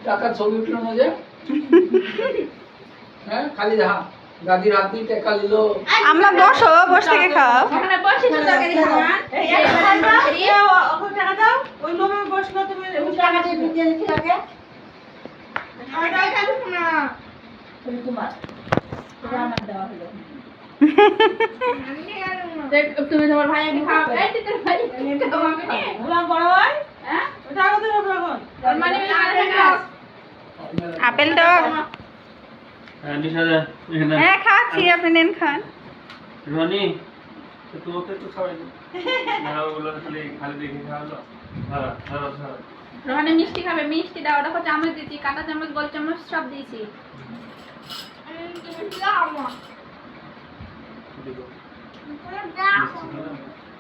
টাকার ছবি উঠলো না যে হ্যাঁ খালি দাদির হাত দিয়ে টাকা নিল। আমরা বসো, বস থেকে খাও। এখানে বসে তো তরকারি খাও। এই টাকা দাও। ওই লোভে বসলো তুমি টাকা দিয়ে দিতে দিতে লাগে। টাকা খাবো না। তুমি তোমার। এটা আমার দেওয়া হলো। তুমি তোমার ভাইকে খাও। এই তো তোর ভাই তোমাকে নে। ওরা বড় ভাই? হ্যাঁ? ওটা কত হবে এখন? তোর মানে খাও। আপেল দাও। নিশাদা এখানে হ্যাঁ খাচ্ছি, আপনি নেন খান। রনি তো তোমাকে তো খাওয়াই না ওগুলো খালি খালি দেখে খাওয়ালো। ধরো ধরো ধরো রোহানে মিষ্টি খাবে, মিষ্টি দাও। দেখো চামচ দিয়েছি, কাঁটা চামচ, গোল চামচ সব দিয়েছি। দেখো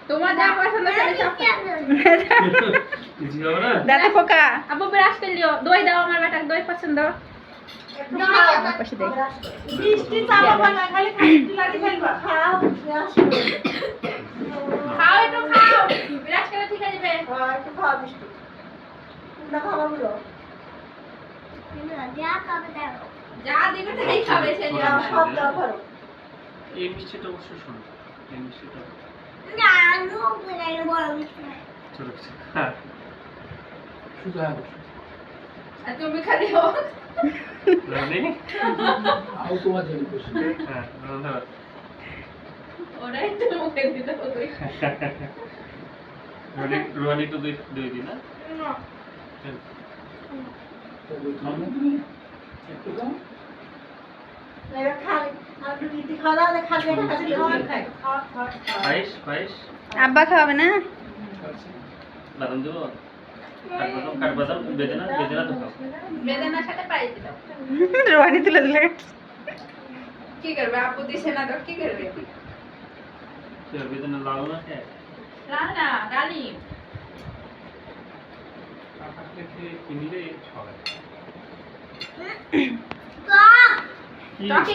তোমার যা পছন্দ করে সব কিছু খাবো না দাদা পোকা। আপু ব্রাশ করে লিও। দই দাও আমার বেটা, দই পছন্দ। আমার পাশে দেখ। মিষ্টি চাবা না, খালি মিষ্টি লাগি ফেলবা। খাও, খাও একটু খাও। ব্রাশ করে ঠিক আছে। একটু খাওয়া মিষ্টি না খাওয়া বলো যা দিবে তাই খাবে সে নিয়ে। সব দাও ধরো এই মিষ্টিটা অবশ্য শোনো এই মিষ্টিটা চলো হ্যাঁ শুধু আর তুমি খালি হো। রনি আও তোমার জন্য খুশি। হ্যাঁ ধরো ওরাই তো মুখে দিতে হবে। রনি তো দুই দিন না তো খাও না তুমি একটু খাও। এবার খালি আর একটু মিষ্টি খাওয়া দাও খালি একটা কাছে খাই পায়েস পায়েস আব্বা খাওয়াবে না? বাদাম দেবো কাঠবাদাম বেদেনা বেদেনা তো খাও বেদনার সাথে পাই দিলাম। রোহানি তুলে দিলে। কি করবে আপু দিছে না তো কি করবে? বেদেনা লাল না খেয়ে রান্না ডালি কিনলে ছয় টকি